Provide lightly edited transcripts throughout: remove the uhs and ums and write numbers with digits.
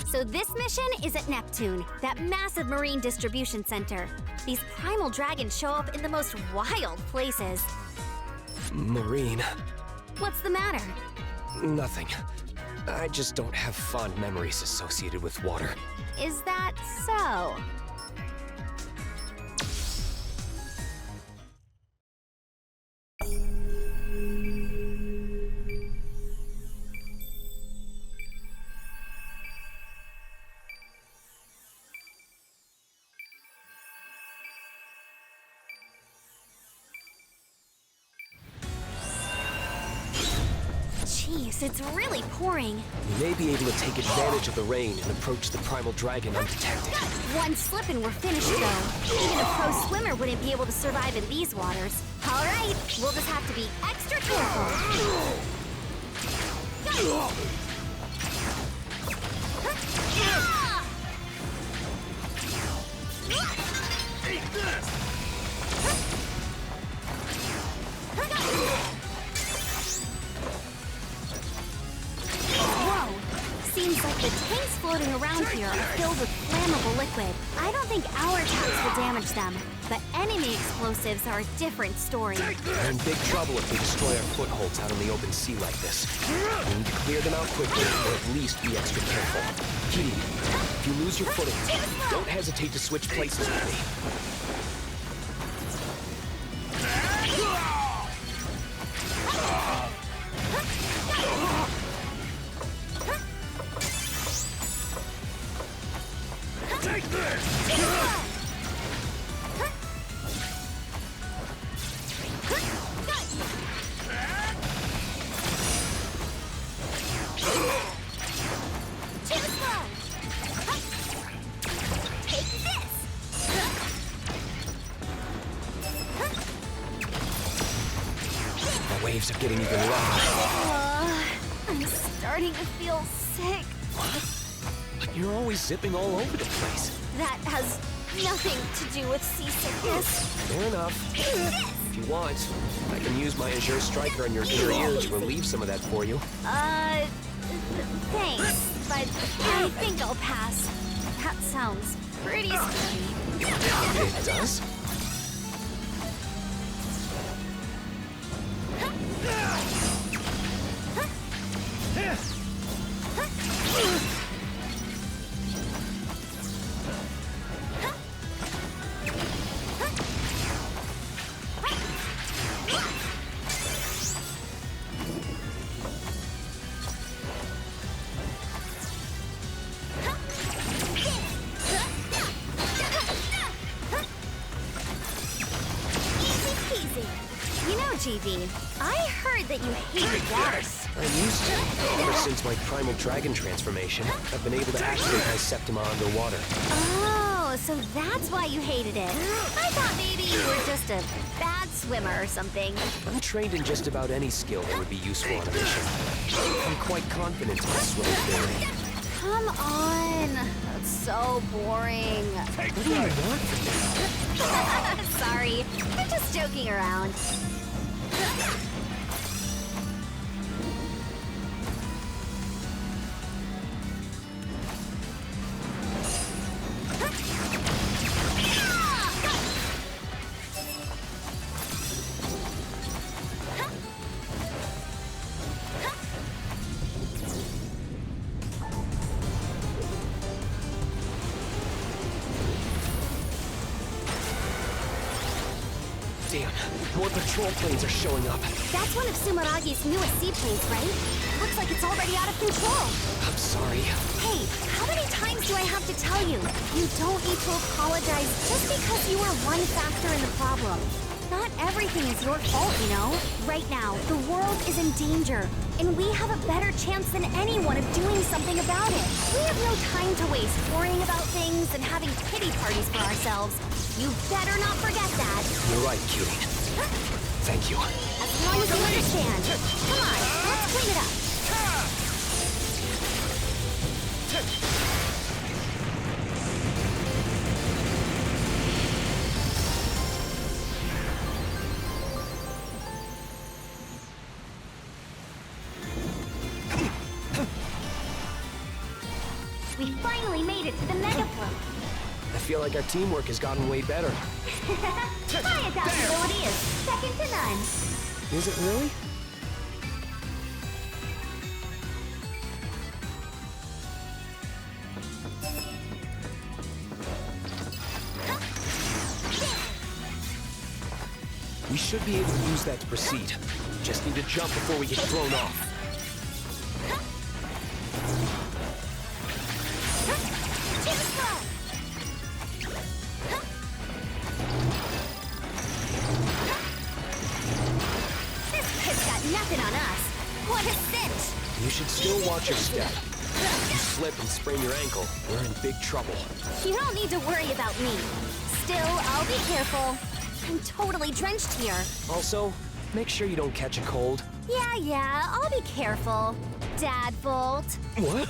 So this mission is at Neptune, that massive marine distribution center. These primal dragons show up in the most wild places. Marine. What's the matter? Nothing. I just don't have fond memories associated with water. Is that so? Jeez, it's really pouring. We may be able to take advantage of the rain and approach the primal dragon undetected. One slip and we're finished, though. Even a pro swimmer wouldn't be able to survive in these waters. All right, we'll just have to be extra careful. Take this! Whoa! Seems like the tanks floating around here are filled with flammable liquid. I don't think our attacks will damage them, but enemy explosives are a different story. We're in big trouble if they destroy our footholds out in the open sea like this. We need to clear them out quickly, or at least be extra careful. Kitty, if you lose your footing, don't hesitate to switch places with me. Take this! The waves are getting even rougher. I'm starting to feel sick. What? But you're always zipping all over the place. That has nothing to do with seasickness. Fair enough. If you want, I can use my Azure striker on your inner ear to relieve some of that for you. Thanks, but I think I'll pass. That sounds pretty scary. It does? You know, GV, I heard that you hated water. I'm used to it. Ever since my primal dragon transformation, I've been able to activate my Septima underwater. Oh, so that's why you hated it. I thought maybe you were just a bad swimmer or something. I'm trained in just about any skill that would be useful on a mission. I'm quite confident in my swimming ability. Come on. That's so boring. What do you want from me? Sorry, I'm just joking around. Damn, more patrol planes are showing up. That's one of Sumaragi's newest seaplanes, right? Looks like it's already out of control. I'm sorry. Hey, how many times do I have to tell you? You don't need to apologize just because you were one factor in the problem. Not everything is your fault, you know? Right now, the world is in danger, and we have a better chance than anyone of doing something about it. We have no time to waste worrying about things and having pity parties for ourselves. You better not forget that. You're right, cutie. Thank you. As long as you understand. Come on, let's clean it up. we finally made it to the Megafloat. I feel like our teamwork has gotten way better. My adaptability is second to none. Is it really? We should be able to use that to proceed. Just need to jump before we get thrown off. This kid's got nothing on us. What a cinch! You should still watch your step. If you slip and sprain your ankle, we're in big trouble. You don't need to worry about me. Still, I'll be careful. I'm totally drenched here. Also, make sure you don't catch a cold. Yeah, I'll be careful. Dadvolt. What?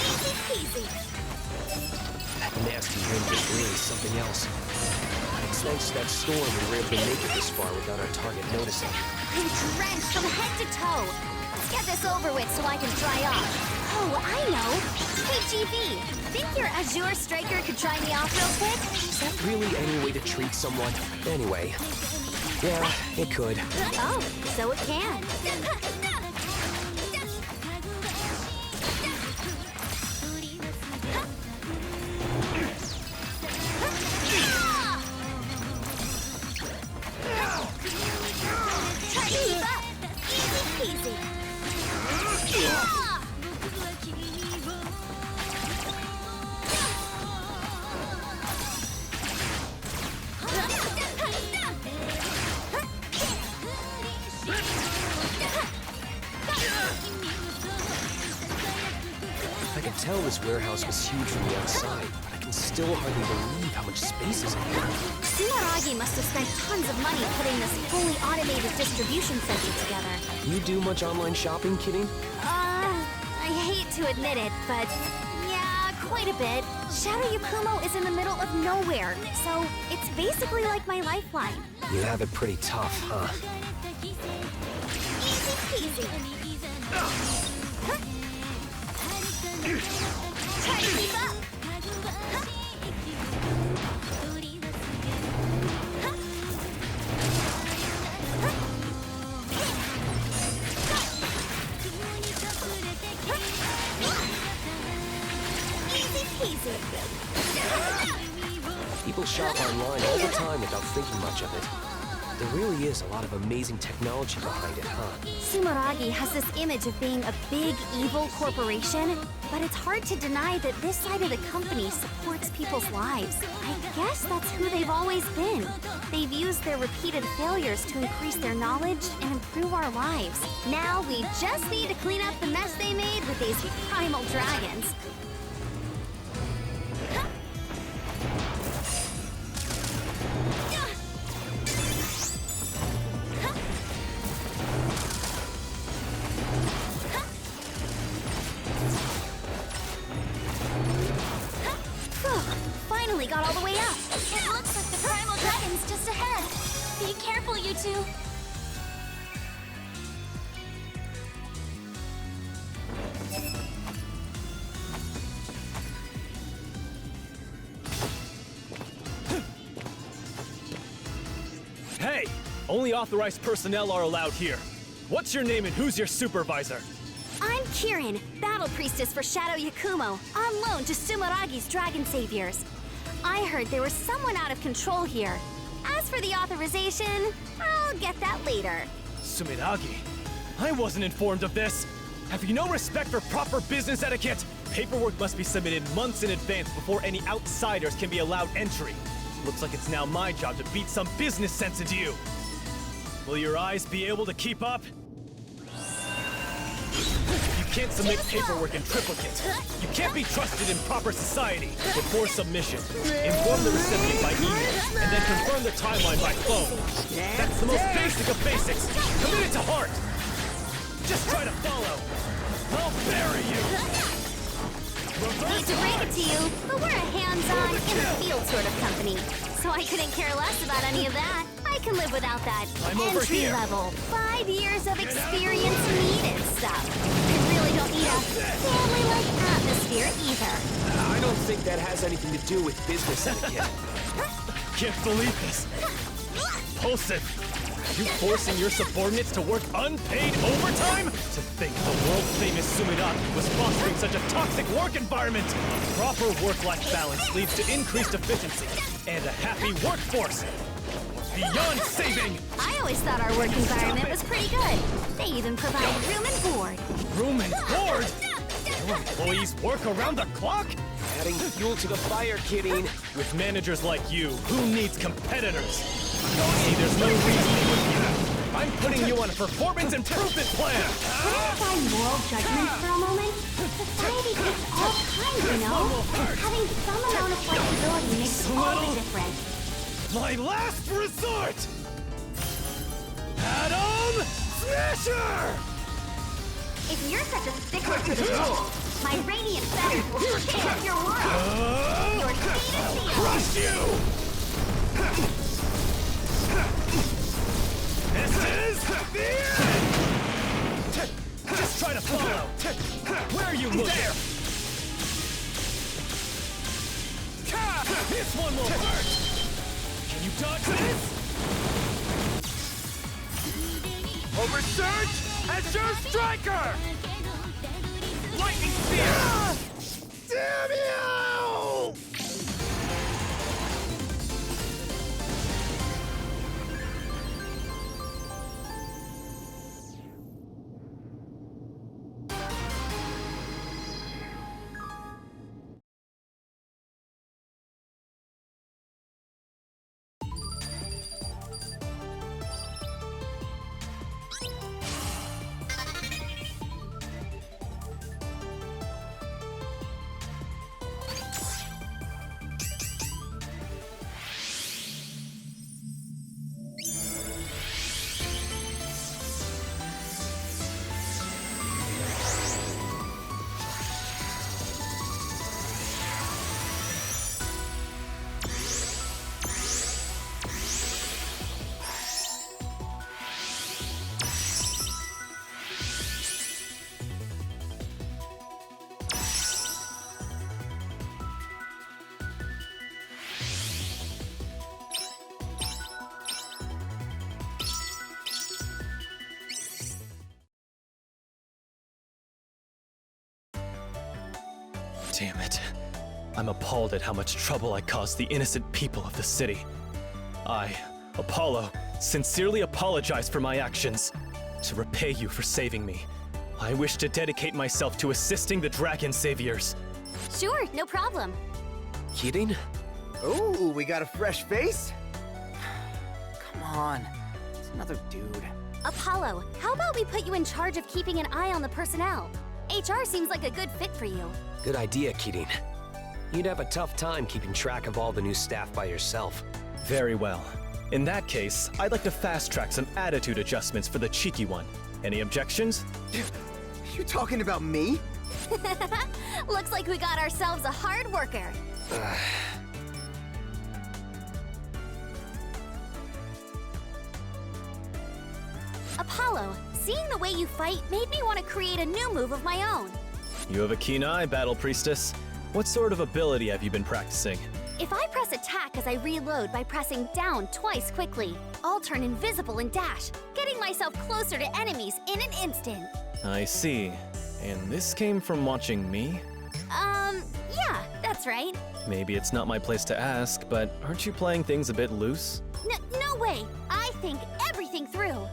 Easy peasy. That nasty wind is really something else. It's thanks to that storm we were able to make it this far without our target noticing. I'm drenched from head to toe. Let's get this over with so I can dry off. Oh, I know. Hey, GB, think your Azure striker could dry me off real quick? Is that really any way to treat someone? Anyway, yeah, it could. Oh, so it can. Try to keep up. Easy peasy. I can tell this warehouse was huge from the outside, but I can still hardly believe how much space is in here. Sumeragi must have spent tons of money putting this fully automated distribution center together. You do much online shopping, kidding? I hate to admit it, but yeah, quite a bit. Shadow Yakumo is in the middle of nowhere, so it's basically like my lifeline. You have it pretty tough, huh? Easy peasy. Try to keep up. Easy peasy. People shop online all the time without thinking much of it. There really is a lot of amazing technology behind it, huh? Sumeragi has this image of being a big, evil corporation, but it's hard to deny that this side of the company supports people's lives. I guess that's who they've always been. They've used their repeated failures to increase their knowledge and improve our lives. Now we just need to clean up the mess they made with these primal dragons. Finally got all the way up. It looks like the primal dragon's just ahead. Be careful, you two. Hey! Only authorized personnel are allowed here. What's your name and who's your supervisor? I'm Kirin, Battle Priestess for Shadow Yakumo, on loan to Sumeragi's Dragon Saviors. I heard there was someone out of control here. As for the authorization, I'll get that later. Sumeragi? I wasn't informed of this. Have you no respect for proper business etiquette? Paperwork must be submitted months in advance before any outsiders can be allowed entry. Looks like it's now my job to beat some business sense into you. Will your eyes be able to keep up? If you can't submit paperwork in triplicate. You can't be trusted in proper society. Before submission, inform the recipient by email, and then confirm the timeline by phone. That's the most basic of basics. Commit it to heart. Just try to follow. I'll bury you. Hate to break it to you, but we're a hands-on, in-the-field sort of company. So I couldn't care less about any of that. I can live without that I'm over entry here. level, 5 years of experience needed stuff. I really don't need a family-like atmosphere either. I don't think that has anything to do with business etiquette. Can't believe this. Impulsive. Are you forcing your subordinates to work unpaid overtime? To think the world-famous Suminaki was fostering such a toxic work environment! Proper work-life balance leads to increased efficiency and a happy workforce. Beyond saving! I always thought our work environment was pretty good. They even provide room and board. Room and board? Your employees work around the clock? Adding fuel to the fire, kidding. With managers like you, who needs competitors? See, there's no reasoning with you. I'm putting you on a performance improvement plan! Put aside moral judgment for a moment. Society takes all kinds, you know? Having some amount of flexibility makes all the difference. My last resort! Atom Smasher! If you're such a stickler for the rules, my radiant feathers will change your world. Your fate is sealed. Crush you! This is the end! Just try to follow. Where are you looking? There! This one will hurt! Can you dodge this? Oversurge! Azure Striker! Lightning Spear! Damn you! Damn it. I'm appalled at how much trouble I caused the innocent people of the city. I, Apollo, sincerely apologize for my actions. To repay you for saving me, I wish to dedicate myself to assisting the Dragon Saviors. Sure, no problem. Kidding? Ooh, we got a fresh face? Come on, it's another dude. Apollo, how about we put you in charge of keeping an eye on the personnel? HR seems like a good fit for you. Good idea, Kidding. You'd have a tough time keeping track of all the new staff by yourself. Very well. In that case, I'd like to fast-track some attitude adjustments for the cheeky one. Any objections? You talking about me? Looks like we got ourselves a hard worker. Apollo, seeing the way you fight made me want to create a new move of my own. You have a keen eye, Battle Priestess. What sort of ability have you been practicing? If I press attack as I reload by pressing down twice quickly, I'll turn invisible and dash, getting myself closer to enemies in an instant. I see. And this came from watching me? Yeah, that's right. Maybe it's not my place to ask, but aren't you playing things a bit loose? No way! I think everything through.